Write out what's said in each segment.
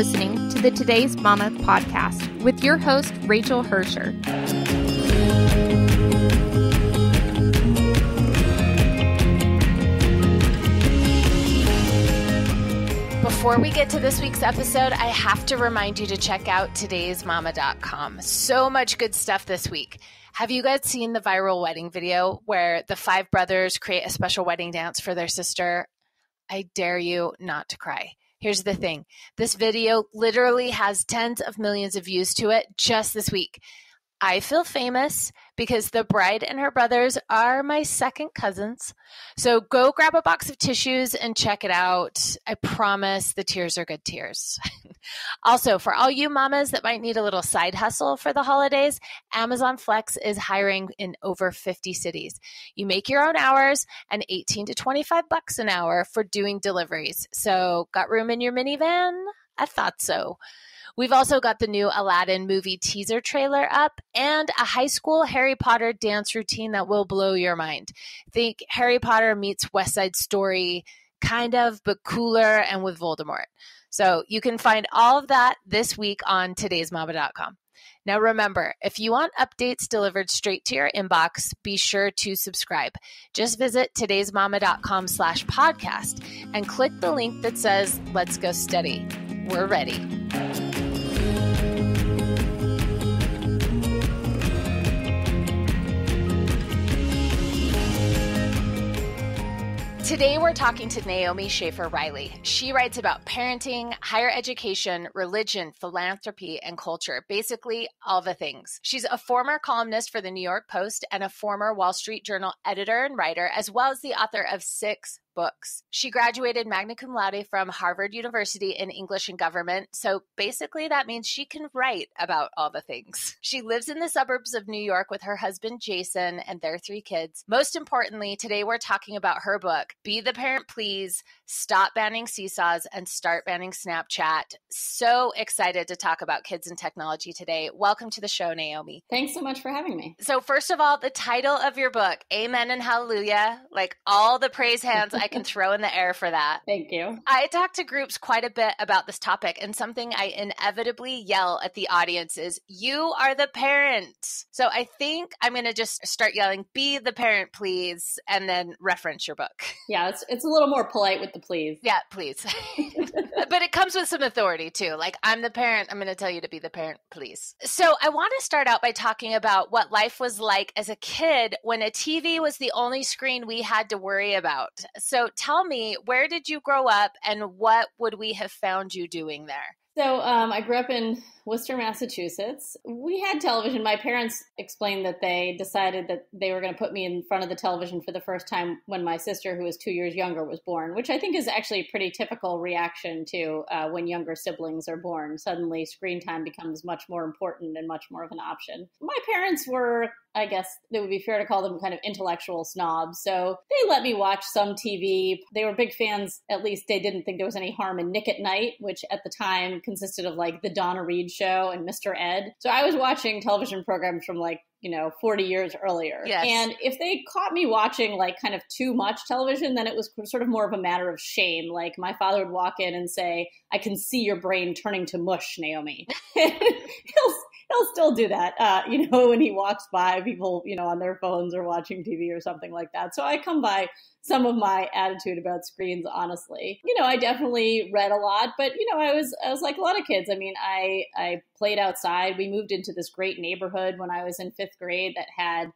listening to the Today's Mama podcast with your host, Rachel Hersher. Before we get to this week's episode, I have to remind you to check out todaysmama.com. So much good stuff this week. Have you guys seen the viral wedding video where the 5 brothers create a special wedding dance for their sister? I dare you not to cry. Here's the thing. This video literally has tens of millions of views to it just this week. I feel famous because the bride and her brothers are my second cousins. So go grab a box of tissues and check it out. I promise the tears are good tears. Also, for all you mamas that might need a little side hustle for the holidays, Amazon Flex is hiring in over 50 cities. You make your own hours and $18 to $25 an hour for doing deliveries. So got room in your minivan? I thought so. We've also got the new Aladdin movie teaser trailer up and a high school Harry Potter dance routine that will blow your mind. Think Harry Potter meets West Side Story, kind of, but cooler and with Voldemort. So you can find all of that this week on todaysmama.com. Now remember, if you want updates delivered straight to your inbox, be sure to subscribe. Just visit todaysmama.com/podcast and click the link that says, "Let's go study." We're ready. Today, we're talking to Naomi Schaefer-Riley. She writes about parenting, higher education, religion, philanthropy, and culture, basically all the things. She's a former columnist for the New York Post and a former Wall Street Journal editor and writer, as well as the author of 6 books. She graduated magna cum laude from Harvard University in English and government, so basically that means she can write about all the things. She lives in the suburbs of New York with her husband Jason and their 3 kids. Most importantly, today we're talking about her book, Be the Parent Please, Stop Banning Seesaws and Start Banning Snapchat. So excited to talk about kids and technology today. Welcome to the show, Naomi. Thanks so much for having me. So first of all, the title of your book, Amen and Hallelujah, like all the praise hands I can throw in the air for that. Thank you. I talk to groups quite a bit about this topic, and something I inevitably yell at the audience is, you are the parent. So I think I'm going to just start yelling, be the parent, please, and then reference your book. Yeah, it's a little more polite with the please. Yeah, please. But it comes with some authority too. Like, I'm the parent, I'm going to tell you to be the parent, please. So I want to start out by talking about what life was like as a kid when a TV was the only screen we had to worry about. So tell me, where did you grow up and what would we have found you doing there? So I grew up in Worcester, Massachusetts. We had television. My parents explained that they decided that they were going to put me in front of the television for the first time when my sister, who was 2 years younger, was born, which I think is actually a pretty typical reaction to when younger siblings are born. Suddenly screen time becomes much more important and much more of an option. My parents were, I guess it would be fair to call them kind of intellectual snobs. So they let me watch some TV. They were big fans, at least they didn't think there was any harm in Nick at Night, which at the time consisted of like the Donna Reed Show and Mr. Ed. So I was watching television programs from 40 years earlier. Yes. And if they caught me watching like kind of too much television, then it was sort of more of a matter of shame. Like my father would walk in and say, I can see your brain turning to mush, Naomi. He'll still do that, when he walks by people, on their phones or watching TV or something like that. So I come by some of my attitude about screens, honestly. I definitely read a lot, but, I was like a lot of kids. I mean, I played outside. We moved into this great neighborhood when I was in 5th grade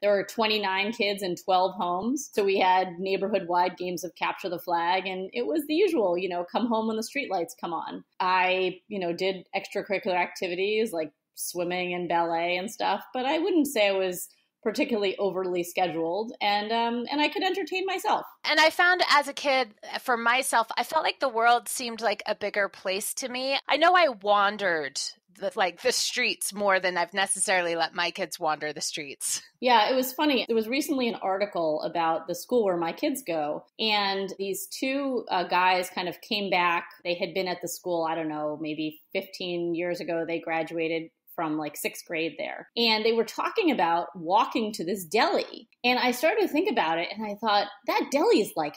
there were 29 kids in 12 homes. So we had neighborhood-wide games of capture the flag, and it was the usual, come home when the streetlights come on. I, did extracurricular activities like swimming and ballet and stuff, but I wouldn't say I was particularly overly scheduled, and I could entertain myself. And I found as a kid, for myself, I felt like the world seemed like a bigger place to me. I know I wandered the streets more than I've necessarily let my kids wander the streets. Yeah, it was funny. There was recently an article about the school where my kids go, and these 2 guys kind of came back. They had been at the school, I don't know, maybe 15 years ago. They graduated from like 6th grade there. And they were talking about walking to this deli. And I started to think about it, and I thought, that deli is like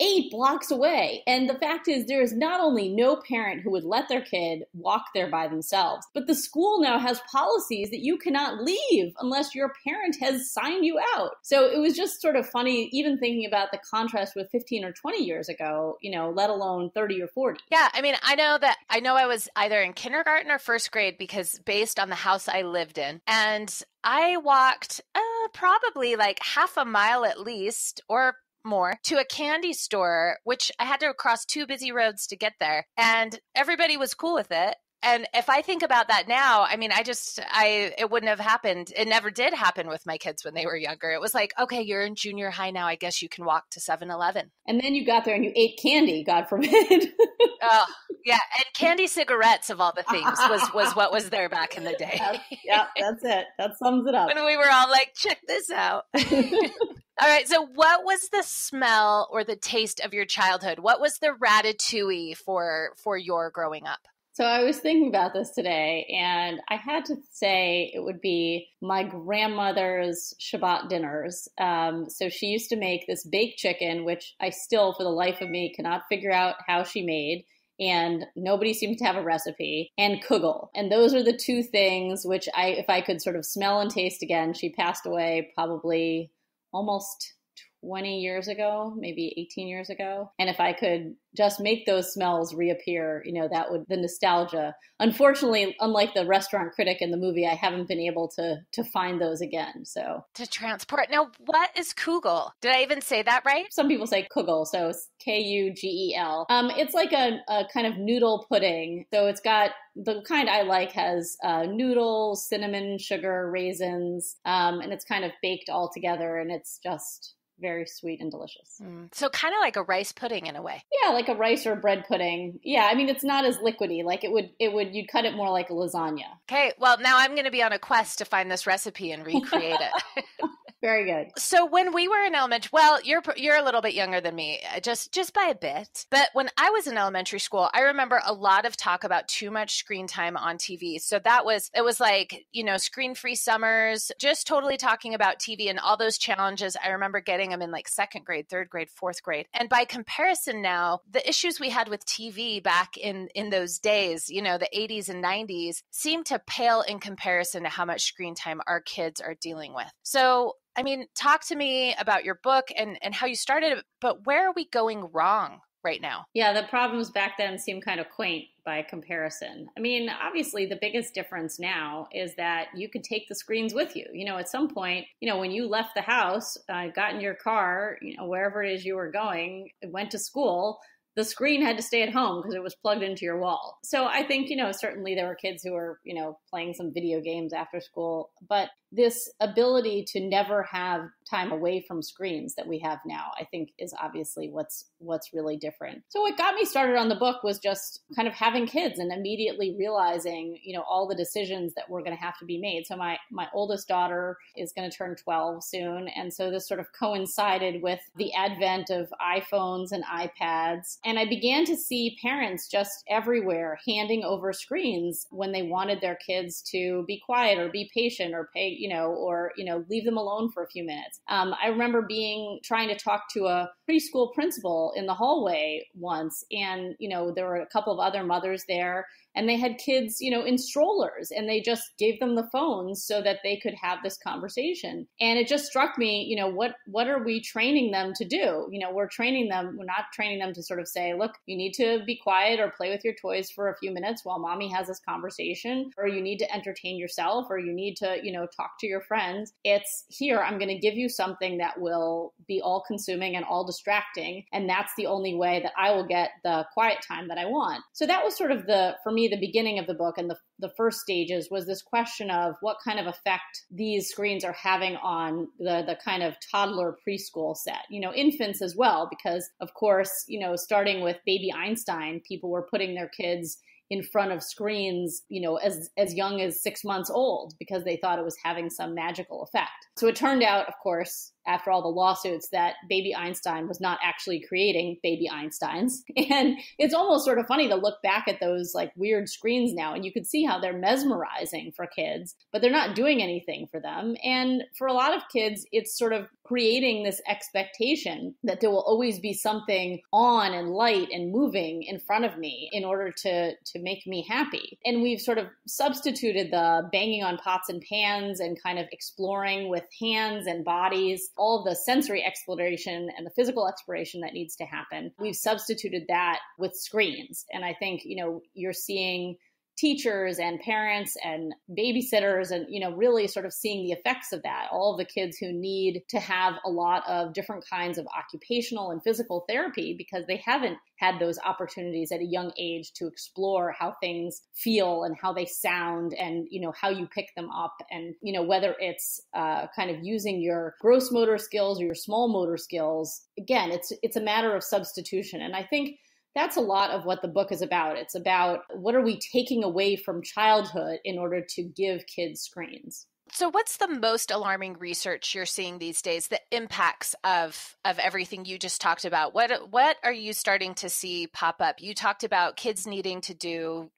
8 blocks away. And the fact is, there is not only no parent who would let their kid walk there by themselves, but the school now has policies that you cannot leave unless your parent has signed you out. So it was just sort of funny, even thinking about the contrast with 15 or 20 years ago, let alone 30 or 40. Yeah. I mean, I know I was either in kindergarten or first grade because based on the house I lived in. And I walked probably like half a mile at least, or more, to a candy store, which I had to cross 2 busy roads to get there. And everybody was cool with it. And if I think about that now, I mean, it wouldn't have happened. It never did happen with my kids when they were younger. It was like, okay, you're in junior high now. I guess you can walk to 7-Eleven. And then you got there and you ate candy, God forbid. Oh, yeah. And candy cigarettes of all the things was what was there back in the day. Yeah, that's it. That sums it up. When we were all like, check this out. All right. So what was the smell or the taste of your childhood? What was the ratatouille for your growing up? So I was thinking about this today, and I had to say it would be my grandmother's Shabbat dinners. So she used to make this baked chicken, which I still, for the life of me, cannot figure out how she made. And nobody seems to have a recipe, and kugel. And those are the two things which if I could sort of smell and taste again. She passed away probably almost 20 years ago, maybe 18 years ago. And if I could just make those smells reappear, the nostalgia. Unfortunately, unlike the restaurant critic in the movie, I haven't been able to find those again. So to transport. Now, what is kugel? Did I even say that right? Some people say kugel, so it's Kugel. It's like a kind of noodle pudding. So it's got the kind I like has noodles, cinnamon, sugar, raisins, and it's kind of baked all together, and it's just very sweet and delicious. So kind of like a rice pudding in a way. Yeah, like a rice or bread pudding. Yeah, I mean, it's not as liquidy. Like you'd cut it more like a lasagna. Okay, well, now I'm going to be on a quest to find this recipe and recreate it. Very good. So when we were in elementary, well, you're a little bit younger than me, just by a bit. But when I was in elementary school, I remember a lot of talk about too much screen time on TV. So it was like, screen-free summers, just totally talking about TV and all those challenges. I remember getting them in like 2nd grade, 3rd grade, 4th grade. And by comparison now, the issues we had with TV back in those days, the 80s and 90s, seem to pale in comparison to how much screen time our kids are dealing with. So I mean, talk to me about your book and how you started it, but where are we going wrong right now? Yeah, the problems back then seem kind of quaint by comparison. I mean, obviously, the biggest difference now is that you could take the screens with you. At some point, when you left the house, got in your car, wherever it is you were going, went to school, the screen had to stay at home because it was plugged into your wall. So I think, certainly there were kids who were, playing some video games after school, but this ability to never have time away from screens that we have now, I think is obviously what's really different. So what got me started on the book was just kind of having kids and immediately realizing, all the decisions that were going to have to be made. So my oldest daughter is going to turn 12 soon. And so this sort of coincided with the advent of iPhones and iPads. And I began to see parents just everywhere handing over screens when they wanted their kids to be quiet or be patient or pay, or leave them alone for a few minutes. I remember trying to talk to a preschool principal in the hallway once, and, there were a couple of other mothers there, and they had kids, in strollers, and they just gave them the phones so that they could have this conversation. And it just struck me, what are we training them to do? We're not training them to sort of say, look, you need to be quiet or play with your toys for a few minutes while mommy has this conversation, or you need to entertain yourself, or you need to, talk to your friends. It's here, I'm going to give you something that will be all consuming and all distracting. And that's the only way that I will get the quiet time that I want. So that was sort of for me, the beginning of the book, and the first stages was this question of what kind of effect these screens are having on the kind of toddler preschool set, infants as well, because of course, starting with baby Einstein, people were putting their kids in front of screens, as young as 6 months old because they thought it was having some magical effect. So it turned out, of course, after all the lawsuits that baby Einstein was not actually creating baby Einsteins. And it's almost sort of funny to look back at those like weird screens now, and you can see how they're mesmerizing for kids, but they're not doing anything for them. And for a lot of kids, it's sort of creating this expectation that there will always be something on and light and moving in front of me in order to make me happy. And we've sort of substituted the banging on pots and pans and kind of exploring with hands and bodies, all of the sensory exploration and the physical exploration that needs to happen. We've substituted that with screens. And I think, you're seeing teachers and parents and babysitters and, really sort of seeing the effects of that. All of the kids who need to have a lot of different kinds of occupational and physical therapy because they haven't had those opportunities at a young age to explore how things feel and how they sound and, how you pick them up. And, whether it's kind of using your gross motor skills or your small motor skills, again, it's a matter of substitution. And I think that's a lot of what the book is about. It's about what are we taking away from childhood in order to give kids screens. So what's the most alarming research you're seeing these days, the impacts of everything you just talked about? What are you starting to see pop up? You talked about kids needing to do,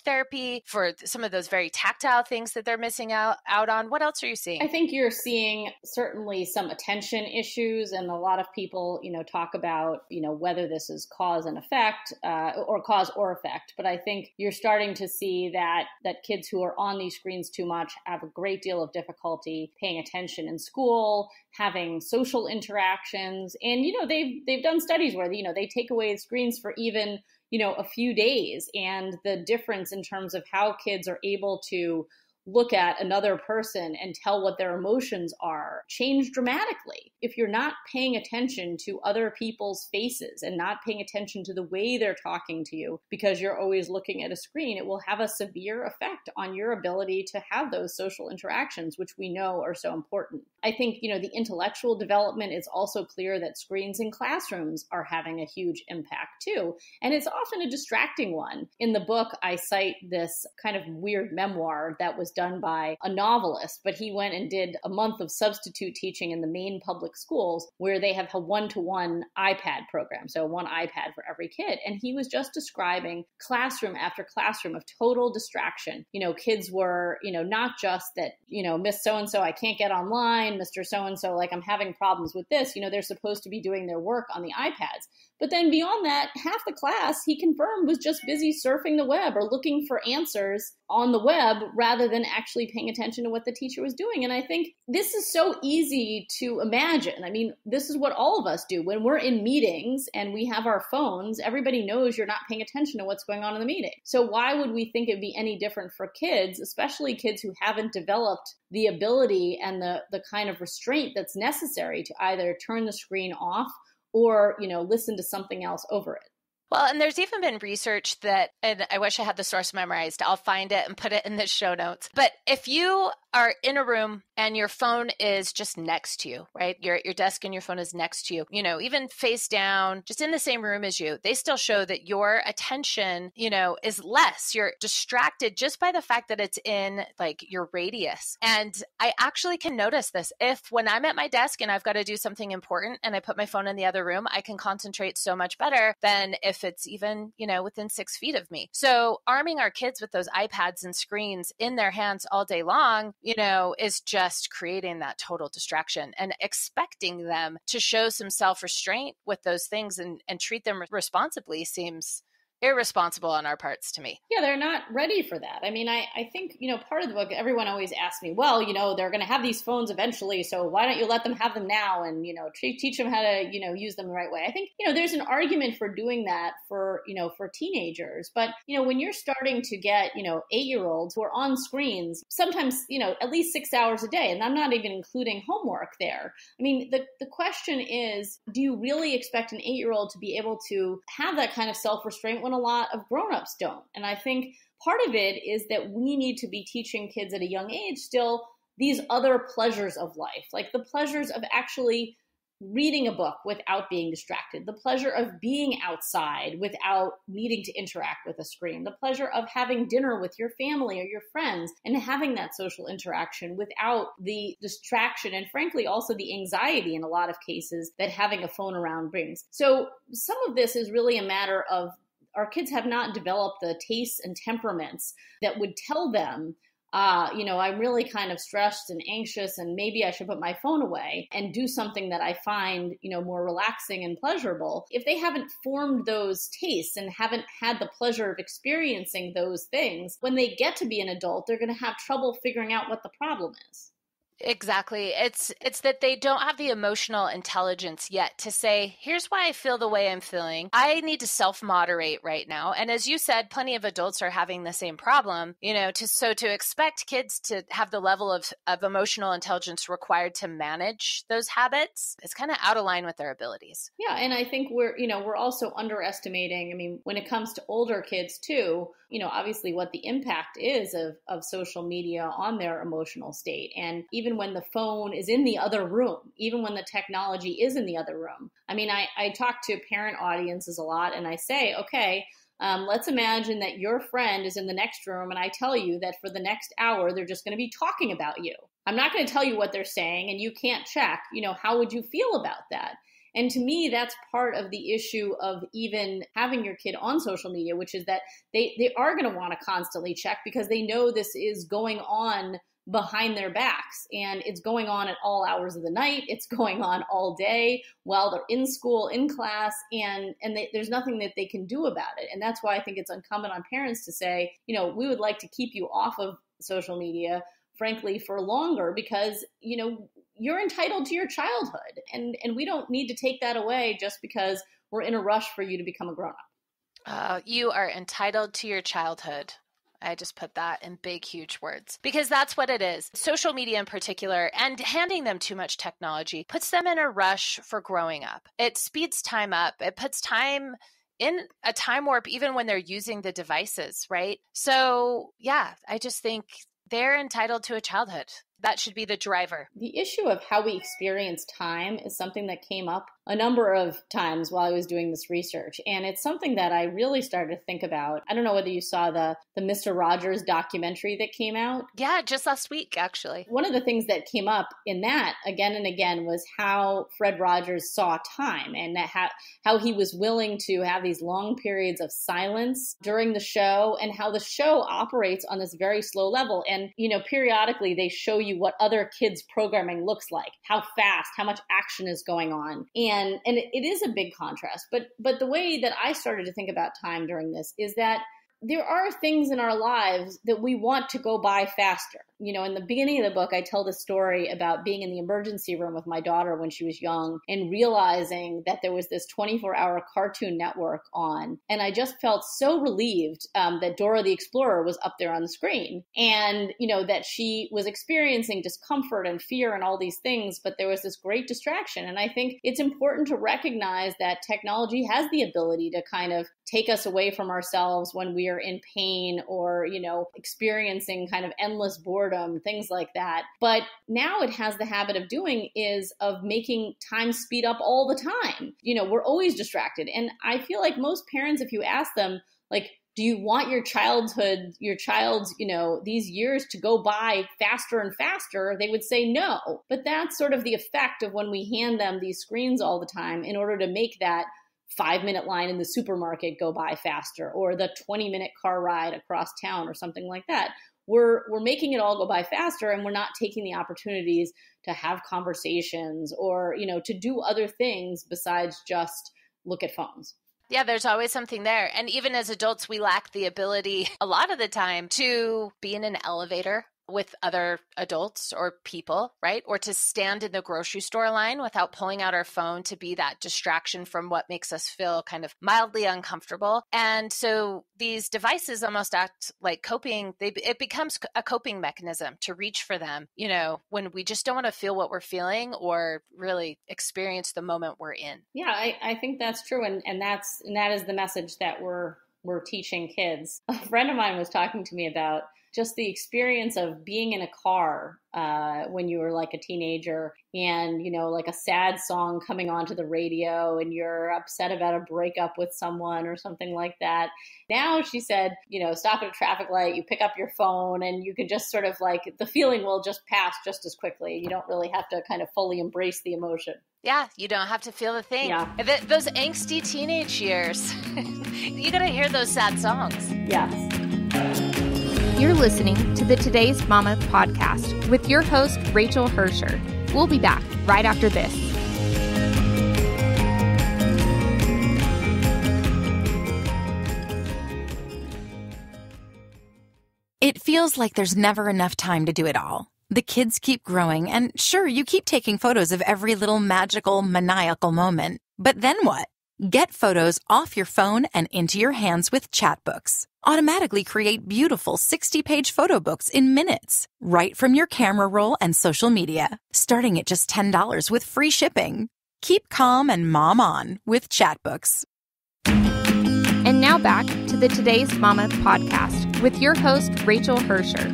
therapy for some of those very tactile things that they're missing out on. What else are you seeing? I think you're seeing certainly some attention issues, and a lot of people, talk about, whether this is cause and effect or cause or effect. But I think you're starting to see that kids who are on these screens too much have a great deal of difficulty paying attention in school, having social interactions. And, they've done studies where, they take away screens for even, a few days. And the difference in terms of how kids are able to look at another person and tell what their emotions are change dramatically. If you're not paying attention to other people's faces and not paying attention to the way they're talking to you because you're always looking at a screen, it will have a severe effect on your ability to have those social interactions, which we know are so important. I think, the intellectual development is also clear that screens in classrooms are having a huge impact too. And it's often a distracting one. In the book, I cite this kind of weird memoir that was done by a novelist, but he went and did a month of substitute teaching in the Maine public schools where they have a one-to-one iPad program. So one iPad for every kid. And he was just describing classroom after classroom of total distraction. Kids were, not just that, Miss So-and-so, I can't get online, Mr. So-and-so, like I'm having problems with this. They're supposed to be doing their work on the iPads. But then beyond that, half the class, he confirmed, was just busy surfing the web or looking for answers on the web rather than actually paying attention to what the teacher was doing. And I think this is so easy to imagine. I mean, this is what all of us do. When we're in meetings and we have our phones, everybody knows you're not paying attention to what's going on in the meeting. So why would we think it'd be any different for kids, especially kids who haven't developed the ability and the kind of restraint that's necessary to either turn the screen off or, listen to something else over it? Well, and there's even been research that, and I wish I had the source memorized, I'll find it and put it in the show notes. But if you are in a room and your phone is just next to you, right? Your desk and your phone is next to you, even face down, just in the same room as you, they still show that your attention, is less. You're distracted just by the fact that it's in like your radius. And I actually can notice this. When I'm at my desk and I've got to do something important and I put my phone in the other room, I can concentrate so much better than if it's even, within 6 feet of me. So arming our kids with those iPads and screens in their hands all day long, is just creating that total distraction, and expecting them to show some self-restraint with those things and treat them responsibly seems irresponsible on our parts to me. Yeah, they're not ready for that. I mean, I think, part of the book, everyone always asks me, well, they're going to have these phones eventually, so why don't you let them have them now and, teach them how to, use them the right way. I think, there's an argument for doing that for teenagers. But, when you're starting to get, 8-year-olds who are on screens, sometimes, at least 6 hours a day, and I'm not even including homework there. I mean, the question is, do you really expect an 8-year-old to be able to have that kind of self-restraint when a lot of grown-ups don't? And I think part of it is that we need to be teaching kids at a young age still these other pleasures of life, like the pleasures of actually reading a book without being distracted, the pleasure of being outside without needing to interact with a screen, the pleasure of having dinner with your family or your friends and having that social interaction without the distraction and frankly also the anxiety in a lot of cases that having a phone around brings. So some of this is really a matter of our kids have not developed the tastes and temperaments that would tell them I'm really kind of stressed and anxious and maybe I should put my phone away and do something that I find, more relaxing and pleasurable. If they haven't formed those tastes and haven't had the pleasure of experiencing those things, when they get to be an adult, they're going to have trouble figuring out what the problem is. Exactly. It's that they don't have the emotional intelligence yet to say, here's why I feel the way I'm feeling. I need to self-moderate right now. And as you said, plenty of adults are having the same problem, to expect kids to have the level of emotional intelligence required to manage those habits is kind of out of line with their abilities. Yeah. And I think we're also underestimating, when it comes to older kids too, obviously what the impact is of social media on their emotional state. And even when the phone is in the other room, even when the technology is in the other room. I talk to parent audiences a lot and I say, okay, let's imagine that your friend is in the next room and I tell you that for the next hour, they're just going to be talking about you. I'm not going to tell you what they're saying and you can't check, how would you feel about that? And to me, that's part of the issue of even having your kid on social media, which is that they are going to want to constantly check because they know this is going on behind their backs and it's going on at all hours of the night. It's going on all day while they're in school, in class, and there's nothing that they can do about it. And that's why I think it's incumbent on parents to say, we would like to keep you off of social media, frankly, for longer because, you're entitled to your childhood and we don't need to take that away just because we're in a rush for you to become a grown-up. You are entitled to your childhood. I just put that in big, huge words because that's what it is. Social media in particular and handing them too much technology puts them in a rush for growing up. It speeds time up. It puts time in a time warp even when they're using the devices, right? So yeah, I just think they're entitled to a childhood. That should be the driver. The issue of how we experience time is something that came up a number of times while I was doing this research. And it's something that I really started to think about. I don't know whether you saw the Mr. Rogers documentary that came out. Yeah, just last week, actually. One of the things that came up in that again and again was how Fred Rogers saw time and how he was willing to have these long periods of silence during the show and how the show operates on this very slow level. And, periodically they show you what other kids' programming looks like, how fast, how much action is going on. And it is a big contrast. But the way that I started to think about time during this is that there are things in our lives that we want to go by faster. In the beginning of the book, I tell the story about being in the emergency room with my daughter when she was young and realizing that there was this 24-hour Cartoon Network on. And I just felt so relieved that Dora the Explorer was up there on the screen and, that she was experiencing discomfort and fear and all these things, but there was this great distraction. And I think it's important to recognize that technology has the ability to kind of take us away from ourselves when we are in pain or, experiencing kind of endless boredom, things like that. But now it has the habit of doing is of making time speed up all the time. We're always distracted. And I feel like most parents, if you ask them, like, do you want your child's, these years to go by faster and faster? They would say no. But that's sort of the effect of when we hand them these screens all the time in order to make that 5-minute line in the supermarket go by faster or the 20-minute car ride across town or something like that. We're making it all go by faster and we're not taking the opportunities to have conversations or, to do other things besides just look at phones. Yeah, there's always something there. And even as adults, we lack the ability a lot of the time to be in an elevator with other adults or people, right? Or to stand in the grocery store line without pulling out our phone to be that distraction from what makes us feel kind of mildly uncomfortable. And so these devices almost act like coping. It becomes a coping mechanism to reach for them, when we just don't want to feel what we're feeling or really experience the moment we're in. Yeah, I think that's true. And that is the message that we're teaching kids. A friend of mine was talking to me about just the experience of being in a car when you were like a teenager and, like a sad song coming onto the radio and you're upset about a breakup with someone or something like that. Now she said, stop at a traffic light, you pick up your phone and you can just sort of like the feeling will just pass just as quickly. You don't really have to kind of fully embrace the emotion. Yeah, you don't have to feel the thing. Yeah. Those angsty teenage years, you got to hear those sad songs. Yes. You're listening to the Today's Mama podcast with your host, Rachel Hersher. We'll be back right after this. It feels like there's never enough time to do it all. The kids keep growing, and sure, you keep taking photos of every little magical, maniacal moment. But then what? Get photos off your phone and into your hands with Chatbooks. Automatically create beautiful 60-page photo books in minutes, right from your camera roll and social media, starting at just $10 with free shipping. Keep calm and mom on with Chatbooks. And now back to the Today's Mama podcast with your host, Rachel Hersher.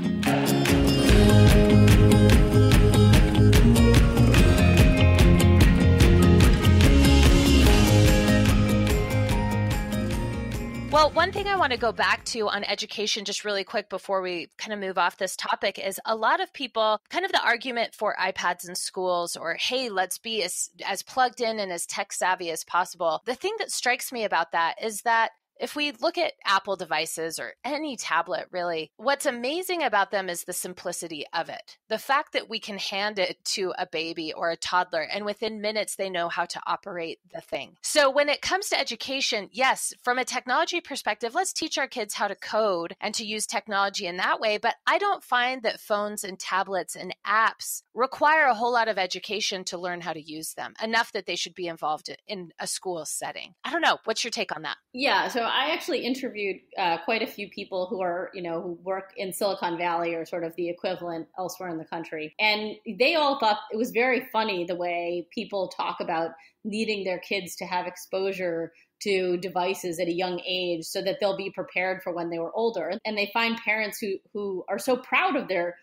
Well, one thing I want to go back to on education just really quick before we kind of move off this topic is a lot of people, kind of the argument for iPads in schools or, hey, let's be as plugged in and as tech savvy as possible. The thing that strikes me about that is that if we look at Apple devices or any tablet, really, what's amazing about them is the simplicity of it. The fact that we can hand it to a baby or a toddler, and within minutes, they know how to operate the thing. So when it comes to education, yes, from a technology perspective, let's teach our kids how to code and to use technology in that way. But I don't find that phones and tablets and apps require a whole lot of education to learn how to use them, enough that they should be involved in a school setting. I don't know. What's your take on that? Yeah, so I actually interviewed quite a few people who are, who work in Silicon Valley or sort of the equivalent elsewhere in the country. And they all thought it was very funny the way people talk about needing their kids to have exposure to devices at a young age so that they'll be prepared for when they were older. And they find parents who are so proud of their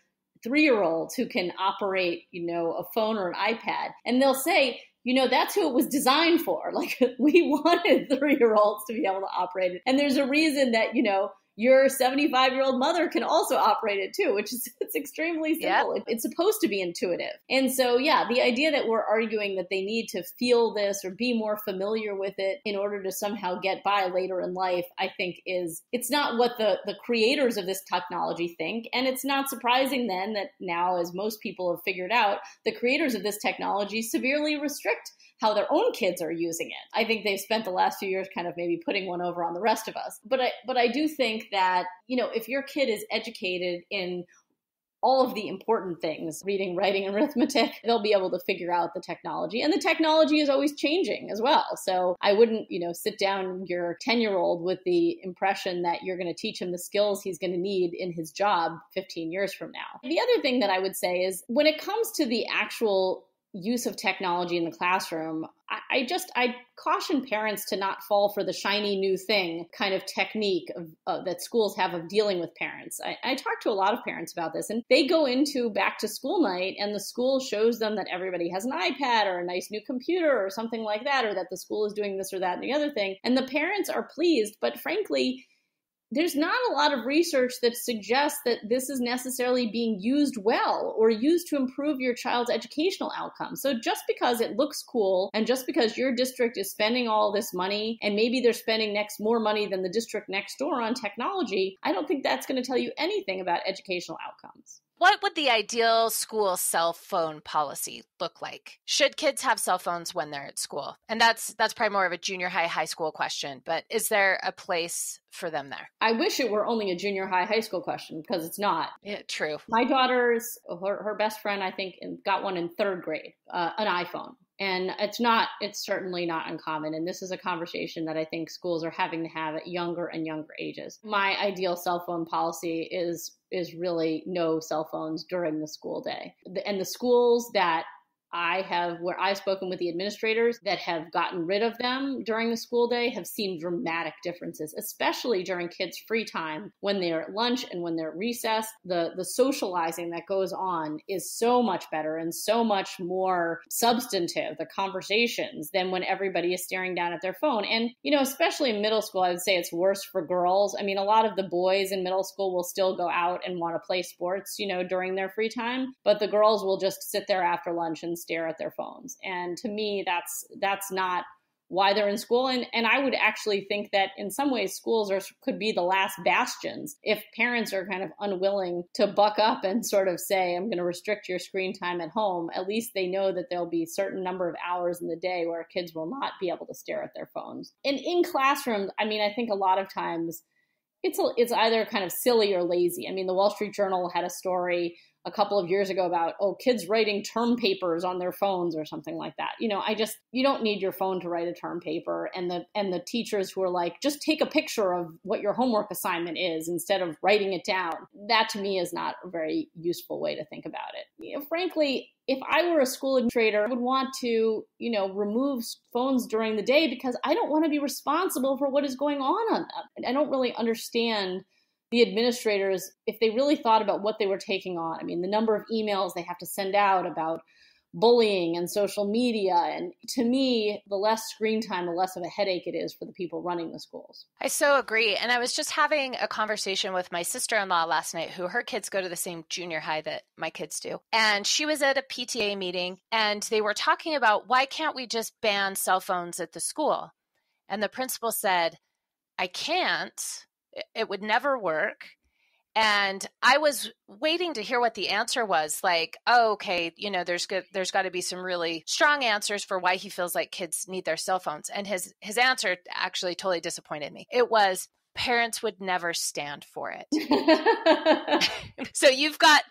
3-year-olds who can operate, a phone or an iPad. And they'll say, that's who it was designed for. Like, we wanted 3-year-olds to be able to operate it. And there's a reason that, your 75-year-old mother can also operate it too, which is it's extremely simple. Yep. It's supposed to be intuitive. And so, yeah, the idea that we're arguing that they need to feel this or be more familiar with it in order to somehow get by later in life, I think it's not what the creators of this technology think. And it's not surprising then that now, as most people have figured out, the creators of this technology severely restrict how their own kids are using it. I think they've spent the last few years kind of maybe putting one over on the rest of us. But I do think that, if your kid is educated in all of the important things, reading, writing, and arithmetic, they'll be able to figure out the technology. And the technology is always changing as well. So I wouldn't, sit down your 10-year-old with the impression that you're going to teach him the skills he's going to need in his job 15 years from now. The other thing that I would say is when it comes to the actual use of technology in the classroom, I caution parents to not fall for the shiny new thing kind of technique that schools have of dealing with parents. I talk to a lot of parents about this, and they go into back to school night and the school shows them that everybody has an iPad or a nice new computer or something like that, or that the school is doing this or that and the other thing. And the parents are pleased, but frankly, there's not a lot of research that suggests that this is necessarily being used well or used to improve your child's educational outcomes. So just because it looks cool and just because your district is spending all this money and maybe they're spending more money than the district next door on technology, I don't think that's going to tell you anything about educational outcomes. What would the ideal school cell phone policy look like? Should kids have cell phones when they're at school? And that's probably more of a junior high school question, but is there a place for them there? I wish it were only a junior high school question because it's not. Yeah, true. My daughter's, her best friend, I think, got one in 3rd grade, an iPhone. And it's certainly not uncommon. And this is a conversation that I think schools are having to have at younger and younger ages. My ideal cell phone policy is really no cell phones during the school day. And the schools that where I've spoken with the administrators that have gotten rid of them during the school day have seen dramatic differences, especially during kids' free time when they're at lunch and when they're at recess. The socializing that goes on is so much better and so much more substantive, the conversations, than when everybody is staring down at their phone. And, especially in middle school, I would say it's worse for girls. I mean, a lot of the boys in middle school will still go out and want to play sports, during their free time, but the girls will just sit there after lunch and stare at their phones. And to me, that's not why they're in school. And I would actually think that in some ways schools could be the last bastions if parents are kind of unwilling to buck up and sort of say, I'm going to restrict your screen time at home. At least they know that there'll be a certain number of hours in the day where kids will not be able to stare at their phones. And in classrooms, I mean, I think a lot of times it's either kind of silly or lazy. I mean, the Wall Street Journal had a story a couple of years ago about, kids writing term papers on their phones or something like that. You don't need your phone to write a term paper. And the teachers who are like, just take a picture of what your homework assignment is instead of writing it down. That to me is not a very useful way to think about it. Frankly, if I were a school administrator, I would want to, remove phones during the day because I don't want to be responsible for what is going on them. And I don't really understand the administrators, if they really thought about what they were taking on. I mean, the number of emails they have to send out about bullying and social media. And to me, the less screen time, the less of a headache it is for the people running the schools. I so agree. And I was just having a conversation with my sister-in-law last night, who her kids go to the same junior high that my kids do. And she was at a PTA meeting and they were talking about, why can't we just ban cell phones at the school? And the principal said, I can't. It would never work. And I was waiting to hear what the answer was. Like, oh, okay, there's got to be some really strong answers for why he feels like kids need their cell phones. And his answer actually totally disappointed me. It was, parents would never stand for it. So you've got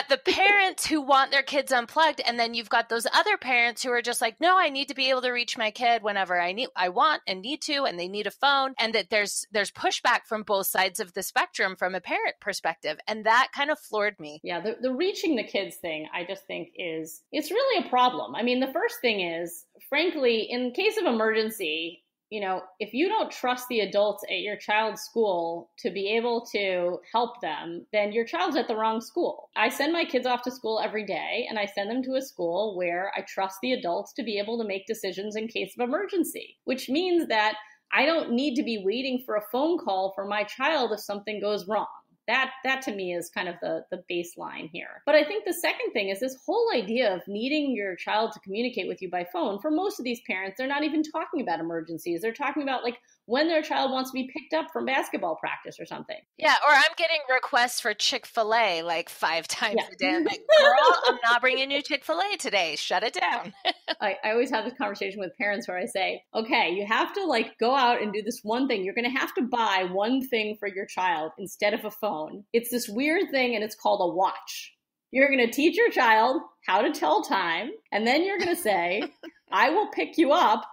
the parents who want their kids unplugged, and then you've got those other parents who are just like, no, I need to be able to reach my kid whenever I want and need to, and they need a phone. And that there's pushback from both sides of the spectrum from a parent perspective. And that kind of floored me. Yeah, the reaching the kids thing, I just think it's really a problem. I mean, the first thing is, frankly, in case of emergency, if you don't trust the adults at your child's school to be able to help them, then your child's at the wrong school. I send my kids off to school every day, and I send them to a school where I trust the adults to be able to make decisions in case of emergency, which means that I don't need to be waiting for a phone call for my child if something goes wrong. That to me is kind of the baseline here. But I think the second thing is this whole idea of needing your child to communicate with you by phone. For most of these parents, they're not even talking about emergencies. They're talking about like when their child wants to be picked up from basketball practice or something. Yeah, or I'm getting requests for Chick-fil-A like 5 times a day. I'm like, girl, I'm not bringing you Chick-fil-A today. Shut it down. I always have this conversation with parents where I say, okay, you have to go out and do this one thing. You're going to have to buy one thing for your child instead of a phone. It's this weird thing, and it's called a watch. You're going to teach your child how to tell time, and then you're going to say, I will pick you up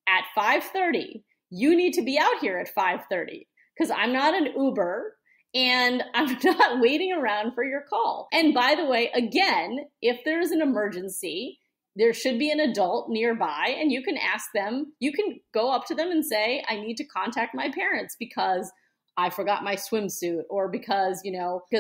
at 5:30. You need to be out here at 5:30 because I'm not an Uber and I'm not waiting around for your call. And by the way, again, if there's an emergency, there should be an adult nearby and you can ask them, you can go up to them and say, I need to contact my parents because I forgot my swimsuit or because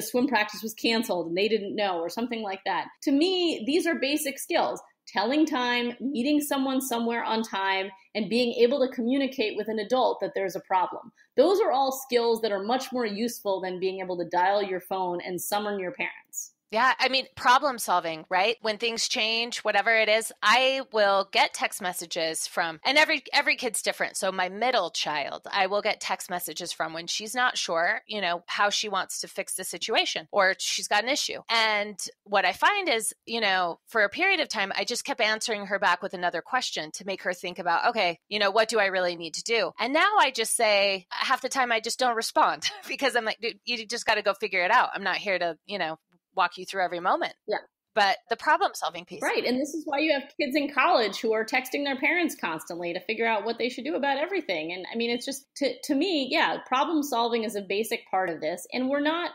swim practice was canceled and they didn't know or something like that. To me, these are basic skills. Telling time, meeting someone somewhere on time, and being able to communicate with an adult that there's a problem. Those are all skills that are much more useful than being able to dial your phone and summon your parents. Yeah, I mean, problem solving, right? When things change, whatever it is, I will get text messages from, and every kid's different. So my middle child, I will get text messages from when she's not sure, how she wants to fix the situation or she's got an issue. And what I find is, for a period of time, I just kept answering her back with another question to make her think about, okay, what do I really need to do? And now I just say, half the time I just don't respond because I'm like, dude, you just got to go figure it out. I'm not here to, walk you through every moment. Yeah. But the problem solving piece. Right. And this is why you have kids in college who are texting their parents constantly to figure out what they should do about everything. And I mean, it's just to me, yeah, problem solving is a basic part of this. And we're not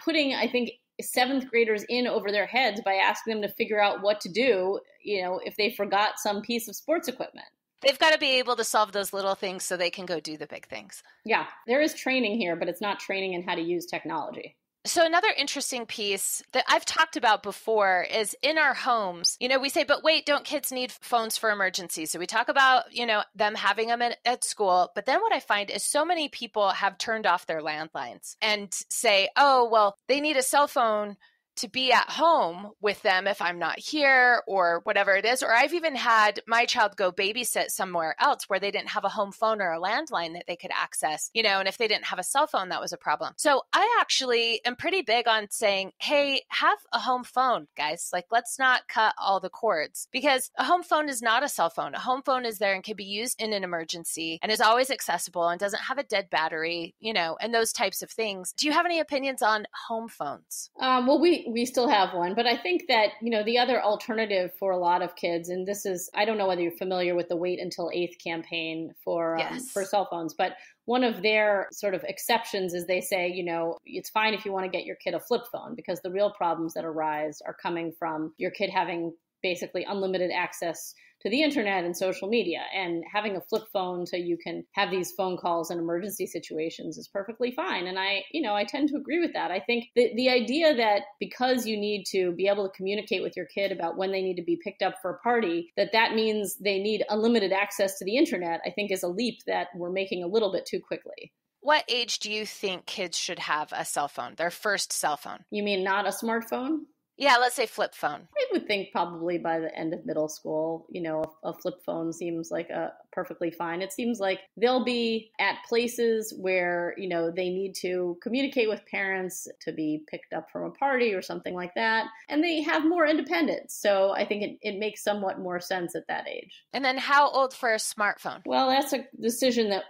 putting, I think, seventh graders in over their heads by asking them to figure out what to do, if they forgot some piece of sports equipment. They've got to be able to solve those little things so they can go do the big things. Yeah, there is training here, but it's not training in how to use technology. So another interesting piece that I've talked about before is in our homes, we say, but wait, don't kids need phones for emergencies? So we talk about, them having them at school. But then what I find is so many people have turned off their landlines and say, oh, well, they need a cell phone to be at home with them if I'm not here or whatever it is. Or I've even had my child go babysit somewhere else where they didn't have a home phone or a landline that they could access, and if they didn't have a cell phone, that was a problem. So I actually am pretty big on saying, hey, have a home phone, guys. Like, let's not cut all the cords, because a home phone is not a cell phone. A home phone is there and can be used in an emergency and is always accessible and doesn't have a dead battery, and those types of things. Do you have any opinions on home phones? Well, we still have one, but I think that, the other alternative for a lot of kids, and this is, I don't know whether you're familiar with the Wait Until 8th campaign for cell phones, but one of their sort of exceptions is they say, it's fine if you want to get your kid a flip phone, because the real problems that arise are coming from your kid having basically unlimited access to the internet and social media, and having a flip phone so you can have these phone calls in emergency situations is perfectly fine. And I tend to agree with that. I think the idea that because you need to be able to communicate with your kid about when they need to be picked up for a party, that means they need unlimited access to the internet, I think is a leap that we're making a little bit too quickly. What age do you think kids should have a cell phone, their first cell phone? You mean not a smartphone? Yeah, let's say flip phone. I would think probably by the end of middle school, a flip phone seems like a perfectly fine. It seems like they'll be at places where, they need to communicate with parents to be picked up from a party or something like that. And they have more independence. So I think it makes somewhat more sense at that age. And then how old for a smartphone? Well, that's a decision that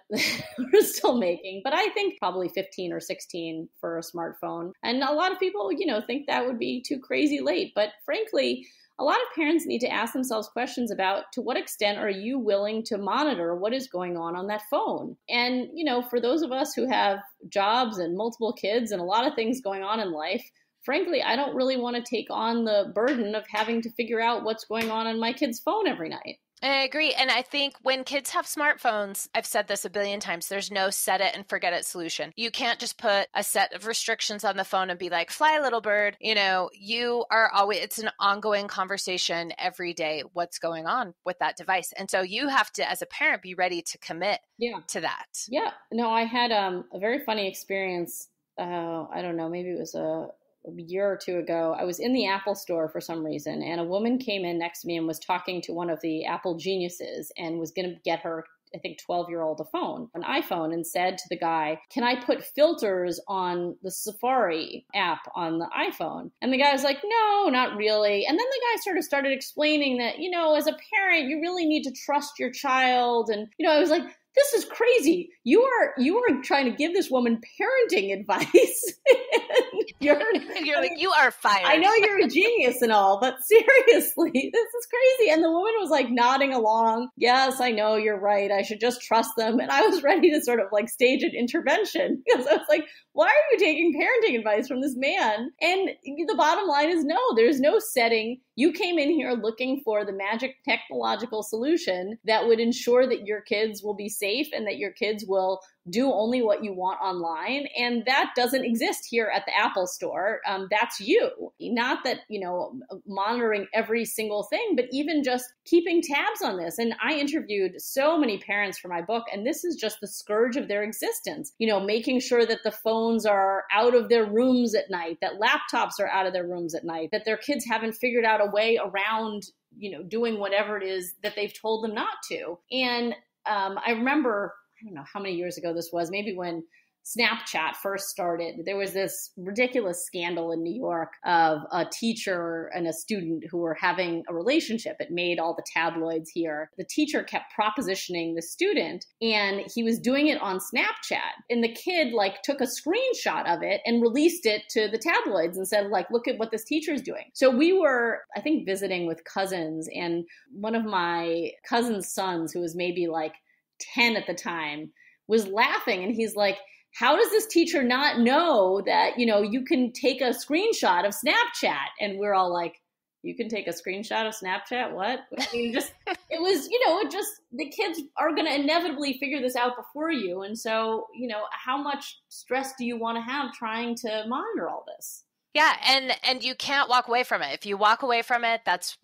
we're still making. But I think probably 15 or 16 for a smartphone. And a lot of people, think that would be too crazy late. But frankly, a lot of parents need to ask themselves questions about, to what extent are you willing to monitor what is going on that phone? And, for those of us who have jobs and multiple kids and a lot of things going on in life, frankly, I don't really want to take on the burden of having to figure out what's going on my kid's phone every night. I agree. And I think when kids have smartphones, I've said this a billion times, there's no set it and forget it solution. You can't just put a set of restrictions on the phone and be like, fly, little bird. You are always, it's an ongoing conversation every day, what's going on with that device. And so you have to, as a parent, be ready to commit to that. Yeah. No, I had a very funny experience. I don't know, maybe it was a year or two ago. I was in the Apple store for some reason, and a woman came in next to me and was talking to one of the Apple geniuses and was going to get her, I think, 12-year-old an iPhone, and said to the guy, can I put filters on the Safari app on the iPhone? And the guy was like, no, not really. And then the guy sort of started explaining that, as a parent, you really need to trust your child. And, I was like, this is crazy. You are trying to give this woman parenting advice. You're like, you are fired. I know you're a genius and all, but seriously, this is crazy. And the woman was like nodding along. Yes, I know you're right. I should just trust them. And I was ready to sort of like stage an intervention, because I was like, why are you taking parenting advice from this man? And the bottom line is no, there's no setting. You came in here looking for the magic technological solution that would ensure that your kids will be safe and that your kids will do only what you want online. And that doesn't exist here at the Apple store. That's you. Not that, monitoring every single thing, but even just keeping tabs on this. And I interviewed so many parents for my book, and this is just the scourge of their existence. Making sure that the phones are out of their rooms at night, that laptops are out of their rooms at night, that their kids haven't figured out a way around, doing whatever it is that they've told them not to. And I remember, I don't know how many years ago this was, maybe when Snapchat first started, there was this ridiculous scandal in New York of a teacher and a student who were having a relationship. It made all the tabloids here. The teacher kept propositioning the student, and he was doing it on Snapchat. And the kid took a screenshot of it and released it to the tabloids and said, look at what this teacher is doing. So we were, I think, visiting with cousins, and one of my cousin's sons, who was maybe 10 at the time, was laughing, and he's like, how does this teacher not know that, you can take a screenshot of Snapchat? And we're all like, you can take a screenshot of Snapchat? What? I mean, the kids are going to inevitably figure this out before you. And so, how much stress do you want to have trying to monitor all this? Yeah. And you can't walk away from it. If you walk away from it, that's,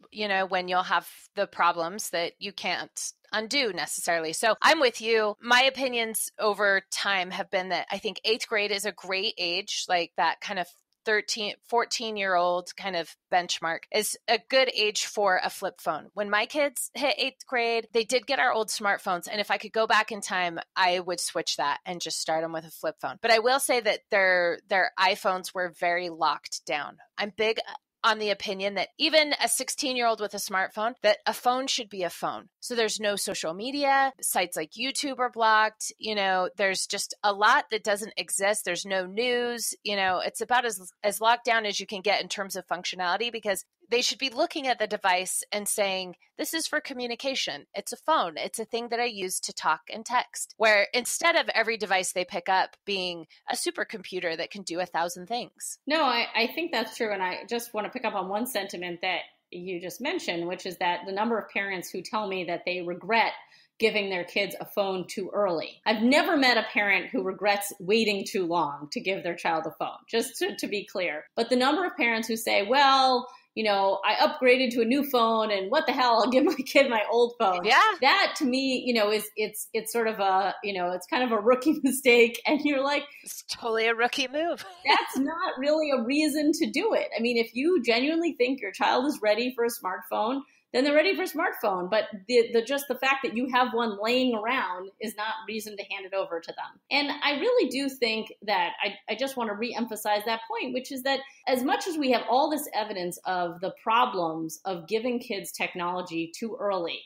when you'll have the problems that you can't undo necessarily. So I'm with you. My opinions over time have been that I think 8th grade is a great age, like that kind of 14-year-old kind of benchmark is a good age for a flip phone. When my kids hit 8th grade, they did get our old smartphones. And if I could go back in time, I would switch that and just start them with a flip phone. But I will say that their iPhones were very locked down. I'm big on the opinion that even a 16-year-old with a smartphone, that a phone should be a phone. So there's no social media. Sites like YouTube are blocked. There's just a lot that doesn't exist. There's no news. It's about as locked down as you can get in terms of functionality, because they should be looking at the device and saying, this is for communication. It's a phone. It's a thing that I use to talk and text. Where instead of every device they pick up being a supercomputer that can do 1,000 things. No, I think that's true. And I just want to pick up on one sentiment that you just mentioned, which is that the number of parents who tell me that they regret giving their kids a phone too early. I've never met a parent who regrets waiting too long to give their child a phone, just to be clear. But the number of parents who say, well, I upgraded to a new phone and what the hell, I'll give my kid my old phone. Yeah. That to me, it's sort of a, it's kind of a rookie mistake. And you're like, it's totally a rookie move. That's not really a reason to do it. I mean, if you genuinely think your child is ready for a smartphone, then they're ready for a smartphone. But just the fact that you have one laying around is not reason to hand it over to them. And I really do think that I just want to reemphasize that point, which is that as much as we have all this evidence of the problems of giving kids technology too early,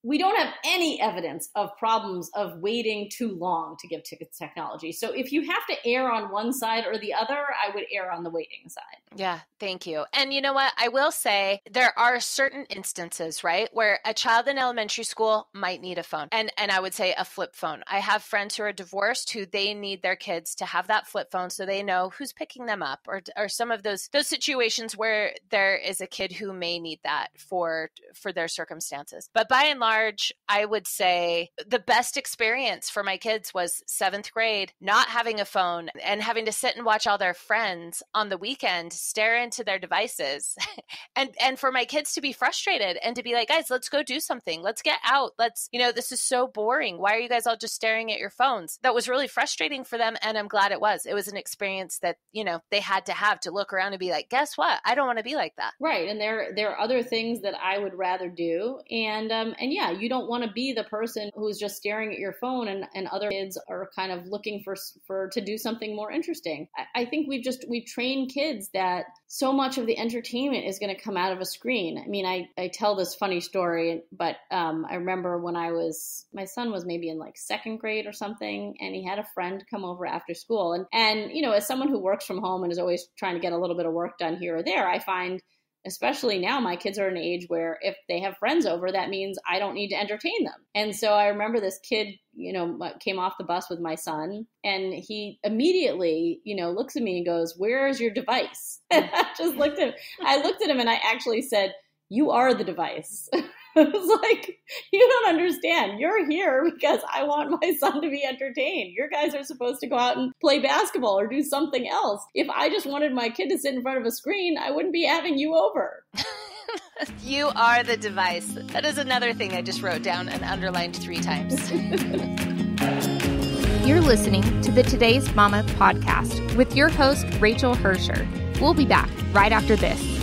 we don't have any evidence of problems of waiting too long to give kids technology. So if you have to err on one side or the other, I would err on the waiting side. Yeah, thank you. And you know what? I will say there are certain instances, right, where a child in elementary school might need a phone. And I would say a flip phone. I have friends who are divorced who they need their kids to have that flip phone so they know who's picking them up, or some of those situations where there is a kid who may need that for their circumstances. But by and large, I would say the best experience for my kids was 7th grade, not having a phone and having to sit and watch all their friends on the weekend stare into their devices and for my kids to be frustrated and to be like, guys, let's go do something. Let's get out. This is so boring. Why are you guys all just staring at your phones? That was really frustrating for them. And I'm glad it was. It was an experience that, they had to have to look around and be like, guess what? I don't want to be like that. Right. And there are other things that I would rather do. And yeah, you don't want to be the person who's just staring at your phone and other kids are kind of looking for to do something more interesting. I think we've trained kids that so much of the entertainment is going to come out of a screen. I mean, I tell this funny story, but I remember when my son was maybe in like 2nd grade or something, and he had a friend come over after school. And as someone who works from home and is always trying to get a little bit of work done here or there, I find, especially now, my kids are in an age where if they have friends over, that means I don't need to entertain them. And so I remember this kid, came off the bus with my son, and he immediately, looks at me and goes, "Where is your device?" And I looked at him and I actually said, "You are the device." I was like, you don't understand. You're here because I want my son to be entertained. Your guys are supposed to go out and play basketball or do something else. If I just wanted my kid to sit in front of a screen, I wouldn't be having you over. You are the device. That is another thing I just wrote down and underlined 3 times. You're listening to the Today's Mama podcast with your host, Rachel Hersher. We'll be back right after this.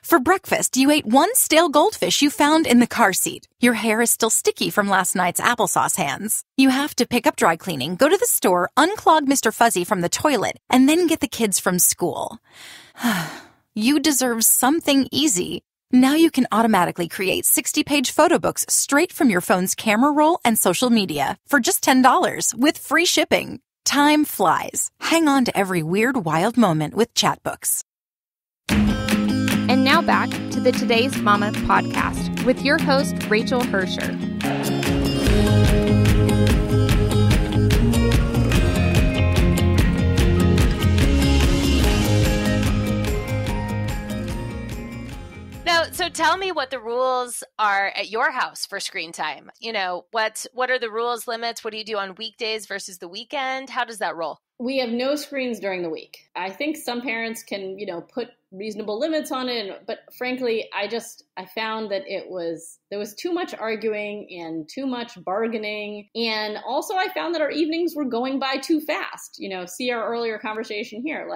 For breakfast, you ate one stale goldfish you found in the car seat. Your hair is still sticky from last night's applesauce hands. You have to pick up dry cleaning, go to the store, unclog Mr. Fuzzy from the toilet, and then get the kids from school. You deserve something easy. Now you can automatically create 60-page photo books straight from your phone's camera roll and social media for just $10 with free shipping. Time flies. Hang on to every weird, wild moment with Chatbooks. And Now back to the Today's Mama podcast with your host, Rachel Hersher. So tell me what the rules are at your house for screen time. You know, what are the rules, limits? What do you do on weekdays versus the weekend? How does that roll? We have no screens during the week. I think some parents can, put reasonable limits on it. But frankly, I found that there was too much arguing and too much bargaining. And also I found that our evenings were going by too fast. See our earlier conversation here,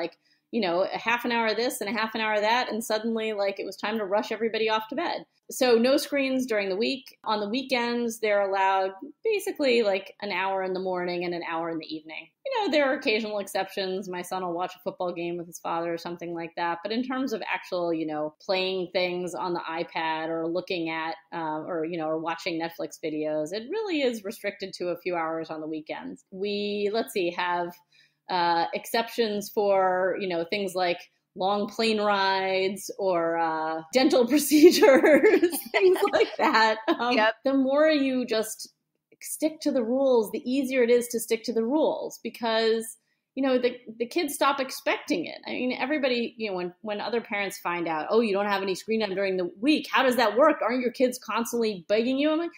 a half an hour of this and a half an hour of that. And suddenly it was time to rush everybody off to bed. So no screens during the week. On the weekends, they're allowed basically an hour in the morning and an hour in the evening. There are occasional exceptions. My son will watch a football game with his father or something like that. But in terms of actual, playing things on the iPad or looking at, or watching Netflix videos, it really is restricted to a few hours on the weekends. We, have exceptions for, things like long plane rides or dental procedures, things like that. Yep. The more you just stick to the rules, the easier it is to stick to the rules because, the kids stop expecting it. I mean, everybody, when other parents find out, oh, you don't have any screen time during the week, how does that work? Aren't your kids constantly begging you? I'm like,